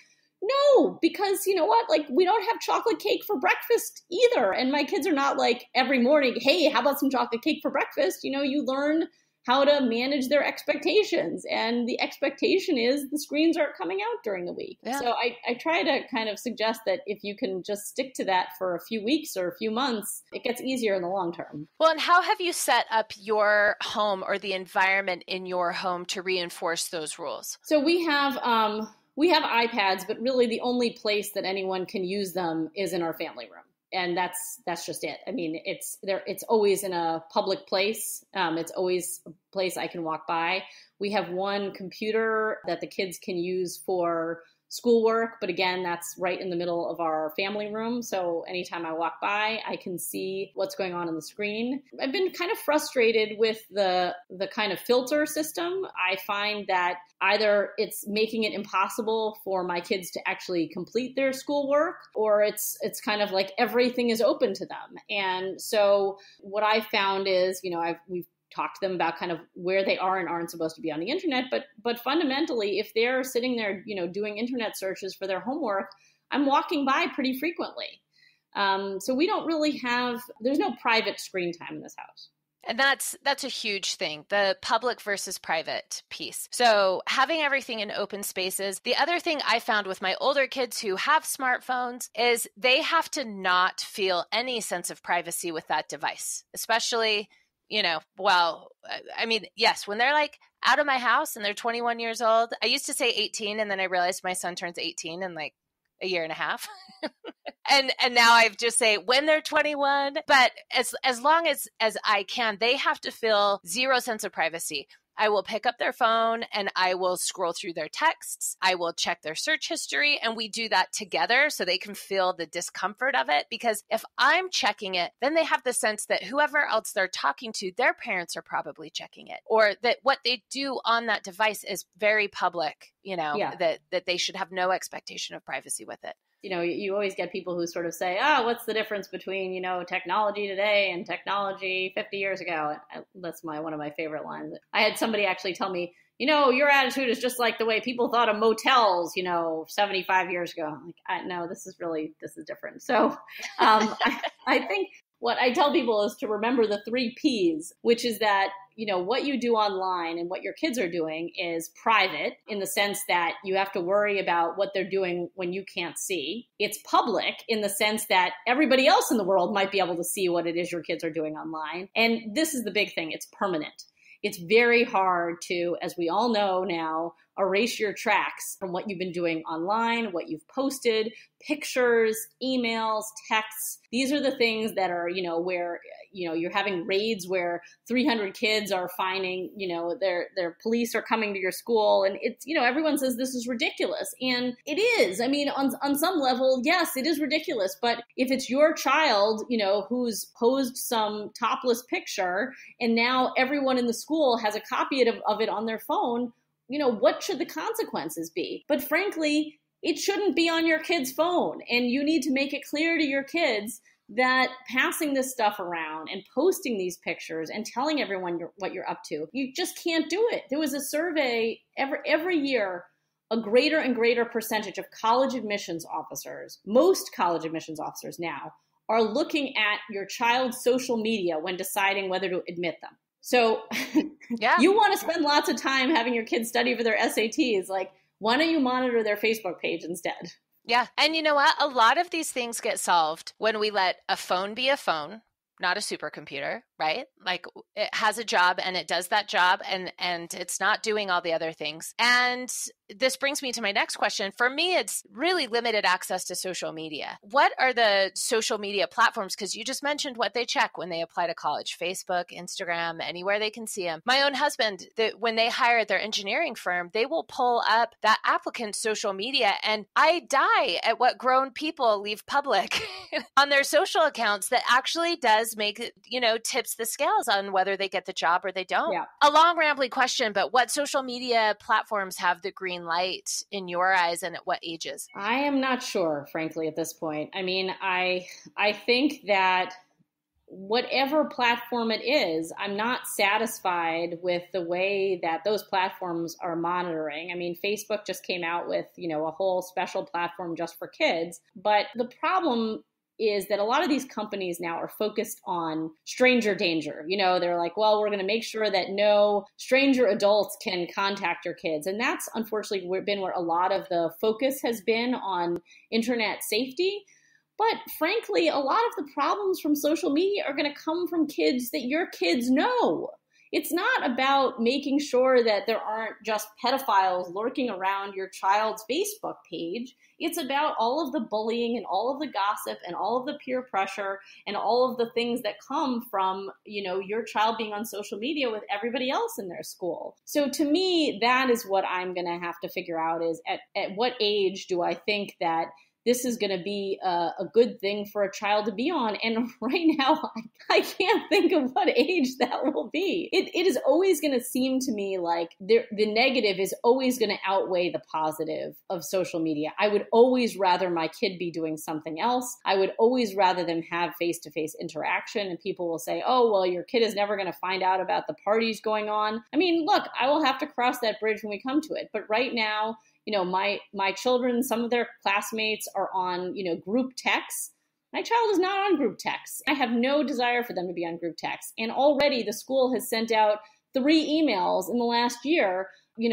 no, because you know what? We don't have chocolate cake for breakfast either. And my kids are not every morning, hey, how about some chocolate cake for breakfast? You learn how to manage their expectations. And the expectation is the screens aren't coming out during the week. Yeah. So I try to kind of suggest that if you can just stick to that for a few weeks or a few months, it gets easier in the long term. Well, and how have you set up your home or the environment in your home to reinforce those rules? So we have iPads, but really the only place that anyone can use them is in our family room. And that's just it. I mean, it's always in a public place. It's always a place I can walk by. We have one computer that the kids can use for schoolwork, but again, that's right in the middle of our family room. So anytime I walk by, I can see what's going on the screen. I've been kind of frustrated with the kind of filter system. I find that either it's making it impossible for my kids to actually complete their schoolwork, or it's kind of everything is open to them. And so what I found is, we've talk to them about kind of where they are and aren't supposed to be on the internet. But fundamentally, if they're sitting there, doing internet searches for their homework, I'm walking by pretty frequently. So we don't really there's no private screen time in this house. And that's a huge thing, the public versus private piece. So having everything in open spaces. The other thing I found with my older kids who have smartphones is they have to not feel any sense of privacy with that device, especially yes, when they're out of my house and they're 21 years old. I used to say 18, and then I realized my son turns 18 in a year and a half. and now I just say when they're 21. But as long as I can, they have to feel zero sense of privacy. I will pick up their phone and I will scroll through their texts. I will check their search history, and we do that together so they can feel the discomfort of it. Because if I'm checking it, then they have the sense that whoever else they're talking to, their parents are probably checking it, or that what they do on that device is very public, that they should have no expectation of privacy with it. You always get people who sort of say, what's the difference between, technology today and technology 50 years ago? That's one of my favorite lines. I had somebody actually tell me, your attitude is just like the way people thought of motels, 75 years ago. I'm like, no, this is different. So I think what I tell people is to remember the 3 Ps, which is that, what you do online and what your kids are doing is private in the sense that you have to worry about what they're doing when you can't see. It's public in the sense that everybody else in the world might be able to see what it is your kids are doing online. And this is the big thing. It's permanent. It's very hard to, as we all know now, erase your tracks from what you've been doing online, what you've posted, pictures, emails, texts. These are the things that are, where, you're having raids where 300 kids are finding, their police are coming to your school. And it's, everyone says this is ridiculous. And it is. I mean, on some level, yes, it is ridiculous. But if it's your child, who's posed some topless picture and now everyone in the school has a copy of it on their phone, what should the consequences be? But frankly, it shouldn't be on your kid's phone. And you need to make it clear to your kids that passing this stuff around and posting these pictures and telling everyone what you're up to, you just can't do it. There was a survey every year, a greater and greater percentage of college admissions officers, most college admissions officers now, are looking at your child's social media when deciding whether to admit them. So yeah. You want to spend lots of time having your kids study for their SATs. Like, why don't you monitor their Facebook page instead? Yeah. And you know what? A lot of these things get solved when we let a phone be a phone, not a supercomputer, right? Like it has a job and it does that job and it's not doing all the other things. And this brings me to my next question. For me, it's really limited access to social media. What are the social media platforms? Because you just mentioned what they check when they apply to college: Facebook, Instagram, anywhere they can see them. My own husband, when they hire their engineering firm, they will pull up that applicant's social media. And I die at what grown people leave public on their social accounts that actually does make it, tips the scales on whether they get the job or they don't. Yeah. A long rambling question, but what social media platforms have the green light in your eyes and at what ages? I am not sure, frankly, at this point. I mean, I think that whatever platform it is, I'm not satisfied with the way that those platforms are monitoring. I mean, Facebook just came out with, a whole special platform just for kids. But the problem is that a lot of these companies now are focused on stranger danger. They're like, well, we're going to make sure that no stranger adults can contact your kids. And that's unfortunately been where a lot of the focus has been on internet safety. But frankly, a lot of the problems from social media are going to come from kids that your kids know. It's not about making sure that there aren't just pedophiles lurking around your child's Facebook page. It's about all of the bullying and all of the gossip and all of the peer pressure and all of the things that come from, your child being on social media with everybody else in their school. So to me, that is what I'm going to have to figure out is at what age do I think that this is going to be a good thing for a child to be on. And right now, I can't think of what age that will be. It is always going to seem to me like the negative is always going to outweigh the positive of social media. I would always rather my kid be doing something else. I would always rather them have face-to-face interaction. And people will say, oh, well, your kid is never going to find out about the parties going on. I mean, look, I will have to cross that bridge when we come to it. But right now, my children, some of their classmates are on, group texts. My child is not on group texts. I have no desire for them to be on group texts. And already the school has sent out 3 emails in the last year,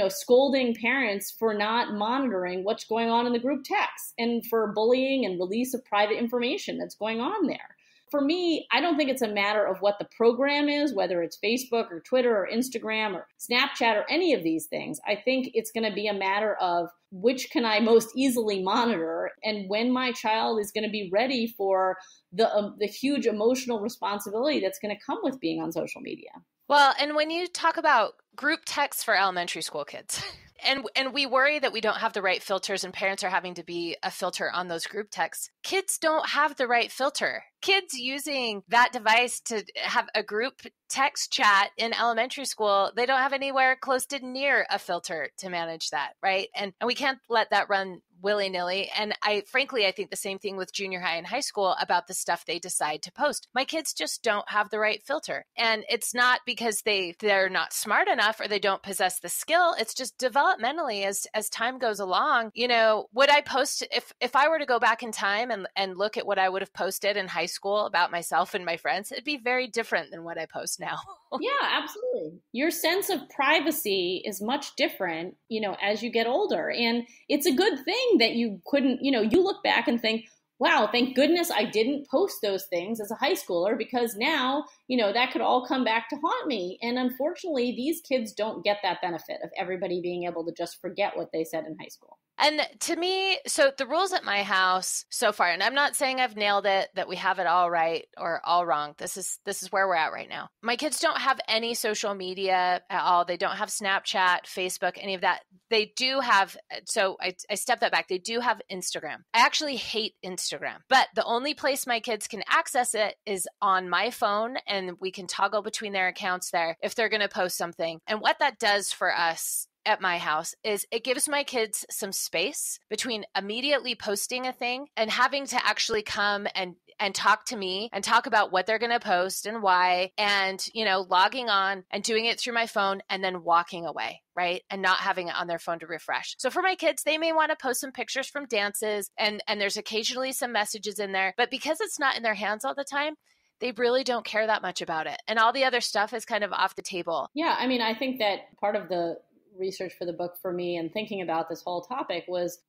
scolding parents for not monitoring what's going on in the group texts and for bullying and release of private information that's going on there. For me, I don't think it's a matter of what the program is, whether it's Facebook or Twitter or Instagram or Snapchat or any of these things. I think it's going to be a matter of which can I most easily monitor and when my child is going to be ready for the huge emotional responsibility that's going to come with being on social media. Well, and when you talk about group texts for elementary school kids, and we worry that we don't have the right filters and parents are having to be a filter on those group texts. Kids don't have the right filter. Kids using that device to have a group text chat in elementary school, they don't have anywhere close to near a filter to manage that, right? And we can't let that run willy-nilly. And I think the same thing with junior high and high school about the stuff they decide to post. My kids just don't have the right filter. And it's not because they're not smart enough or they don't possess the skill. It's just developmentally as time goes along, would I post if I were to go back in time and look at what I would have posted in high school about myself and my friends, it'd be very different than what I post now. Yeah, absolutely. Your sense of privacy is much different, as you get older. And it's a good thing that you couldn't, you look back and think, wow, thank goodness I didn't post those things as a high schooler, because now, that could all come back to haunt me. And unfortunately, these kids don't get that benefit of everybody being able to just forget what they said in high school. And to me, so the rules at my house so far, and I'm not saying I've nailed it, that we have it all right or all wrong. This is where we're at right now. My kids don't have any social media at all. They don't have Snapchat, Facebook, any of that. They do have, so I step that back. They do have Instagram. I actually hate Instagram, but the only place my kids can access it is on my phone, and we can toggle between their accounts there if they're going to post something. And what that does for us at my house is it gives my kids some space between immediately posting a thing and having to actually come and talk to me and talk about what they're going to post and why, and, logging on and doing it through my phone and then walking away, right? And not having it on their phone to refresh. So for my kids, they may want to post some pictures from dances, and there's occasionally some messages in there, but because it's not in their hands all the time, they really don't care that much about it. And all the other stuff is kind of off the table. Yeah, I think that part of the research for the book for me and thinking about this whole topic was,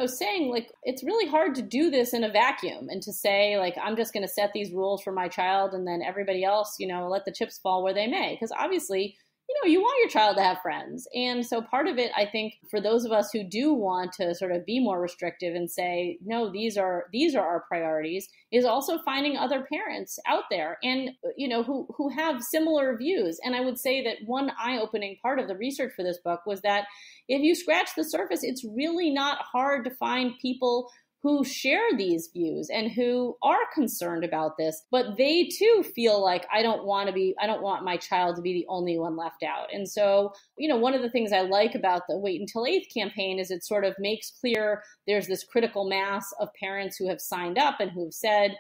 saying like, it's really hard to do this in a vacuum and to say like, I'm just going to set these rules for my child and then everybody else, let the chips fall where they may. Because obviously, you want your child to have friends. And so part of it, I think, for those of us who do want to sort of be more restrictive and say, no, these are our priorities, is also finding other parents out there and, who have similar views. And I would say that one eye-opening part of the research for this book was that if you scratch the surface, it's really not hard to find people who share these views and who are concerned about this, but they too feel like I don't want my child to be the only one left out. And so, one of the things I like about the Wait Until 8th campaign is it sort of makes clear there's this critical mass of parents who have signed up and who have said,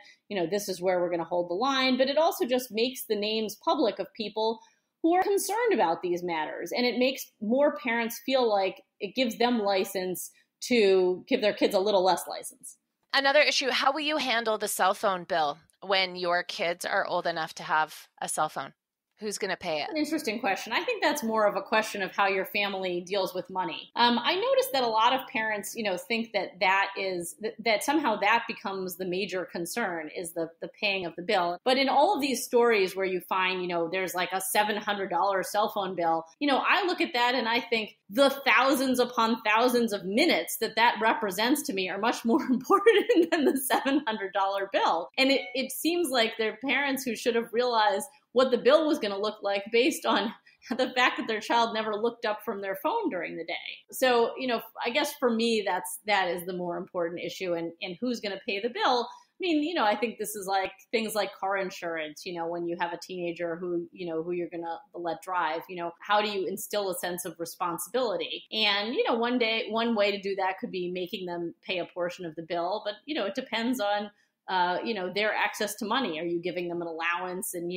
this is where we're going to hold the line. But it also just makes the names public of people who are concerned about these matters. And it makes more parents feel like it gives them license to give their kids a little less license. Another issue, how will you handle the cell phone bill when your kids are old enough to have a cell phone? Who's going to pay it? An interesting question. I think that's more of a question of how your family deals with money. I noticed that a lot of parents, think that somehow that becomes the major concern is the paying of the bill. But in all of these stories where you find, there's like a $700 cell phone bill, I look at that and I think the thousands upon thousands of minutes that represents to me are much more important than the $700 bill. And it seems like they're parents who should have realized what the bill was going to look like based on the fact that their child never looked up from their phone during the day. So, I guess for me, that is the more important issue, and who's going to pay the bill. I mean, I think this is like things like car insurance, when you have a teenager who you're going to let drive, how do you instill a sense of responsibility? And, one way to do that could be making them pay a portion of the bill, but, it depends on their access to money. Are you giving them an allowance? And,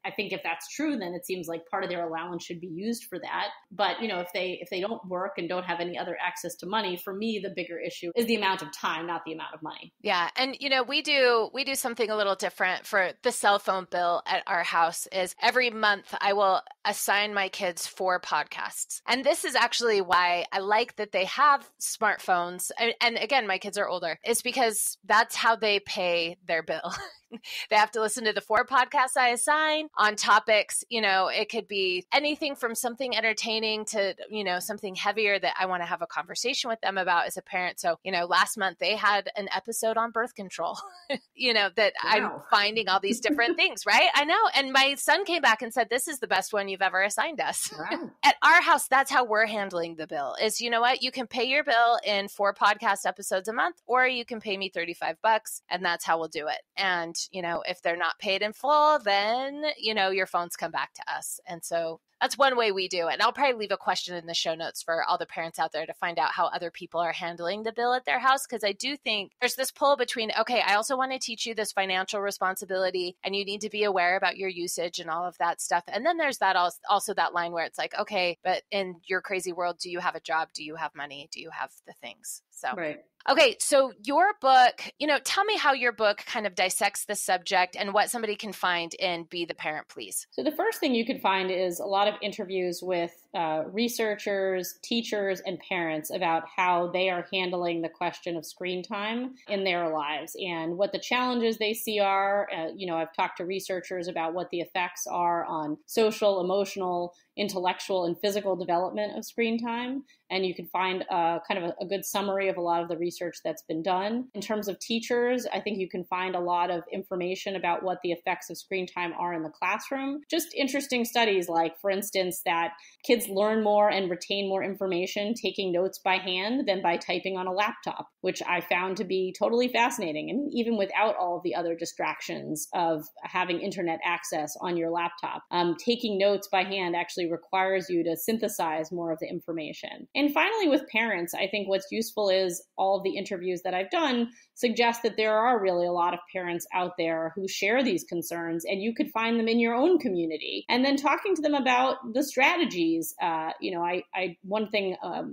I think if that's true, then it seems like part of their allowance should be used for that. But, if they don't work and don't have any other access to money, for me, the bigger issue is the amount of time, not the amount of money. Yeah. And, we do something a little different for the cell phone bill at our house is every month I will assign my kids 4 podcasts. And this is actually why I like that they have smartphones. And again, my kids are older. It's because that's how they pay their bill. They have to listen to the 4 podcasts I assign on topics. It could be anything from something entertaining to, something heavier that I want to have a conversation with them about as a parent. So, last month they had an episode on birth control, that wow. I'm finding all these different things, right? I know. And my son came back and said, this is the best one you've ever assigned us. Wow. At our house, that's how we're handling the bill is, you can pay your bill in 4 podcast episodes a month, or you can pay me $35 and that's how we'll do it. And if they're not paid in full, then, your phones come back to us. And so that's one way we do it. And I'll probably leave a question in the show notes for all the parents out there to find out how other people are handling the bill at their house. Because I do think there's this pull between, okay, I also want to teach you this financial responsibility and you need to be aware about your usage and all of that stuff. And then there's that also that line where it's like, okay, but in your crazy world, do you have a job? Do you have money? Do you have the things? So, right. Okay, so your book, tell me how your book kind of dissects the subject and what somebody can find in Be the Parent, Please. So the first thing you could find is a lot of interviews with researchers, teachers, and parents about how they are handling the question of screen time in their lives and what the challenges they see are. I've talked to researchers about what the effects are on social, emotional, intellectual, and physical development of screen time. And you can find kind of a good summary of a lot of the research that's been done. In terms of teachers, I think you can find a lot of information about what the effects of screen time are in the classroom. Just interesting studies like, for instance, that kids learn more and retain more information taking notes by hand than by typing on a laptop, which I found to be totally fascinating. I mean, even without all of the other distractions of having internet access on your laptop, taking notes by hand actually requires you to synthesize more of the information. And finally, with parents, I think what's useful is all of the interviews that I've done suggest that there are really a lot of parents out there who share these concerns, and you could find them in your own community. And then talking to them about the strategies.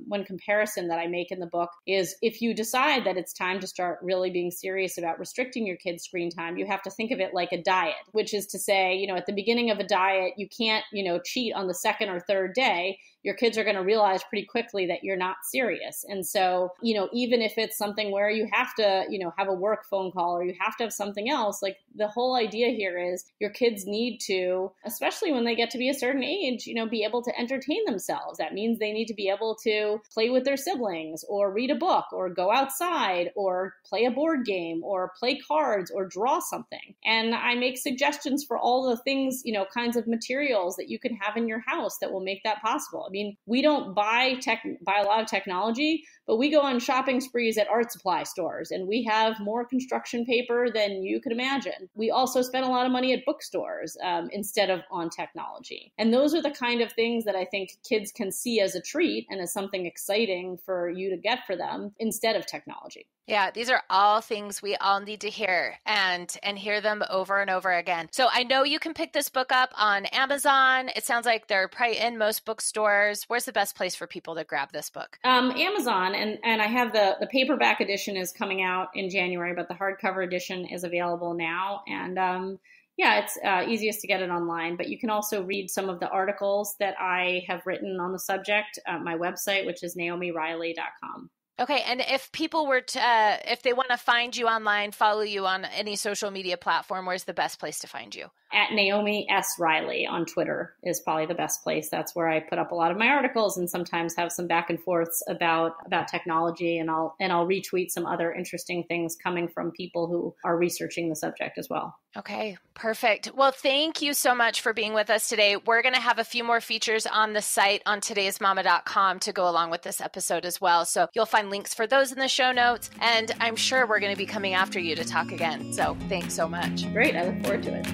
One comparison that I make in the book is if you decide that it's time to start really being serious about restricting your kids' screen time, you have to think of it like a diet, which is to say, at the beginning of a diet, you can't, cheat on the second or third day. Your kids are going to realize pretty quickly that you're not serious. And so, even if it's something where you have to, have a work phone call or you have to have something else, like the whole idea here is your kids need to, especially when they get to be a certain age, be able to entertain themselves. That means they need to be able to play with their siblings or read a book or go outside or play a board game or play cards or draw something. And I make suggestions for all the things, kinds of materials that you can have in your house that will make that possible. I mean, we don't buy a lot of technology, but we go on shopping sprees at art supply stores, and we have more construction paper than you could imagine. We also spend a lot of money at bookstores instead of on technology. And those are the kind of things that I think kids can see as a treat and as something exciting for you to get for them instead of technology. Yeah, these are all things we all need to hear and hear them over and over again. So I know you can pick this book up on Amazon. It sounds like they're probably in most bookstores. Where's the best place for people to grab this book? Amazon, and I have the paperback edition is coming out in January, but the hardcover edition is available now. And it's easiest to get it online, but you can also read some of the articles that I have written on the subject at my website, which is naomiriley.com. Okay. And if people were to, if they want to find you online, follow you on any social media platform, where's the best place to find you? At Naomi S. Riley on Twitter is probably the best place. That's where I put up a lot of my articles and sometimes have some back and forths about technology, and I'll retweet some other interesting things coming from people who are researching the subject as well. Okay, perfect. Well, thank you so much for being with us today. We're going to have a few more features on the site on todaysmama.com to go along with this episode as well. So you'll find links for those in the show notes, and I'm sure we're going to be coming after you to talk again. So thanks so much. Great. I look forward to it.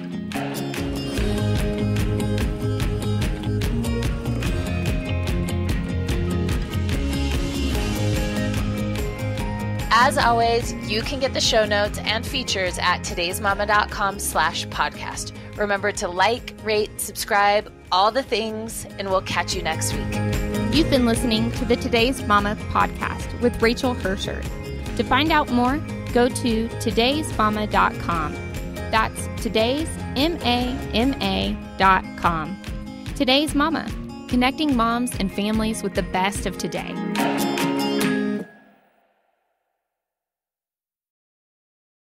As always, you can get the show notes and features at todaysmama.com/podcast. Remember to like, rate, subscribe, all the things, and we'll catch you next week. You've been listening to the Today's Mama podcast with Rachel Hersher. To find out more, go to todaysmama.com. That's todaysmama.com. Today's Mama, connecting moms and families with the best of today.